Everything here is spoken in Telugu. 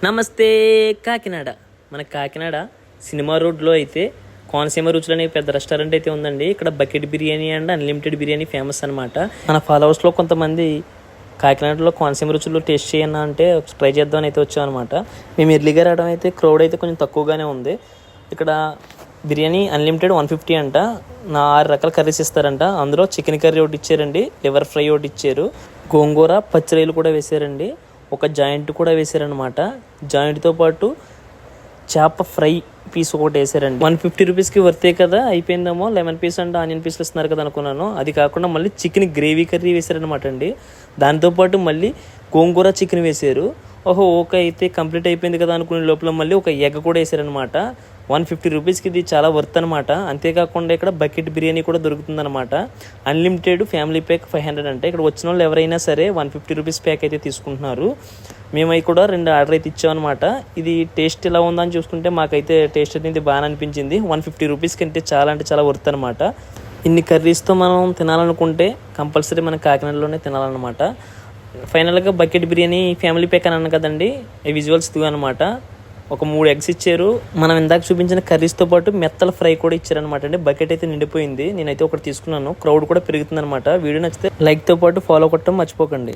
నమస్తే కాకినాడ. మన కాకినాడ సినిమా రోడ్లో అయితే కోనసీమ రుచులు అనే పెద్ద రెస్టారెంట్ అయితే ఉందండి. ఇక్కడ bucket biryani and unlimited biryani famous అనమాట. మన ఫాలోవర్స్లో కొంతమంది కాకినాడలో కోనసీమ రుచులు టేస్ట్ చేయన్నా అంటే ట్రై చేద్దామని అయితే వచ్చామన్నమాట. మేము ఎర్లీగా రావడం అయితే క్రౌడ్ అయితే కొంచెం తక్కువగానే ఉంది. ఇక్కడ బిర్యానీ అన్లిమిటెడ్ 150 అంట. 6 రకాల కర్రీస్ ఇస్తారంట. అందులో చికెన్ కర్రీ ఒకటి ఇచ్చారండి, లివర్ ఫ్రై ఒకటి ఇచ్చారు, గోంగూర పచ్చిరొయ్యలు కూడా వేసారండి, ఒక జాయింట్ కూడా వేసారనమాట. జాయింట్తో పాటు చేప ఫ్రై పీస్ ఒకటి వేసారండి. 150 రూపీస్కి వర్తే కదా, అయిపోయిందేమో, లెమన్ పీస్ అండ్ ఆనియన్ పీస్లు ఇస్తున్నారు కదా అనుకున్నాను. అది కాకుండా మళ్ళీ చికెన్ గ్రేవీ కర్రీ వేసారనమాట అండి. దాంతోపాటు మళ్ళీ గోంగూర చికెన్ వేసారు. ఓకే అయితే కంప్లీట్ అయిపోయింది కదా అనుకునే లోపల మళ్ళీ ఒక ఎగ్ కూడా వేసారనమాట. 150 రూపీస్కి ఇది చాలా వర్త్ అనమాట. అంతేకాకుండా ఇక్కడ బకెట్ బిర్యానీ కూడా దొరుకుతుందన్నమాట. అన్లిమిటెడ్ ఫ్యామిలీ ప్యాక్ 500 అంటే ఇక్కడ వచ్చిన వాళ్ళు ఎవరైనా సరే 150 రూపీస్ ప్యాక్ అయితే తీసుకుంటున్నారు. మేమై కూడా 2 ఆర్డర్ అయితే ఇచ్చామన్నమాట. ఇది టేస్ట్ ఎలా ఉందని చూసుకుంటే మాకైతే టేస్ట్ అయితే బాగా అనిపించింది. 150 రూపీస్కి అంటే చాలా వర్త్ అనమాట. ఇన్ని కర్రీస్తో మనం తినాలనుకుంటే కంపల్సరీ మన కాకినాడలోనే తినాలన్నమాట. ఫైనల్గా బకెట్ బిర్యానీ ఫ్యామిలీ ప్యాక్ అని అన్నాను కదండి, ఈ విజువల్స్ అనమాట. ఒక 3 ఎగ్స్ ఇచ్చారు. మనం ఇందాక చూపించిన కర్రీస్తో పాటు మెత్తల ఫ్రై కూడా ఇచ్చారనమాట అండి. బకెట్ అయితే నిండిపోయింది. నేనైతే ఒకటి తీసుకున్నాను. క్రౌడ్ కూడా పెరుగుతుంది అనమాట. వీడియో నచ్చితే లైక్తో పాటు ఫాలో కొట్టడం మర్చిపోకండి.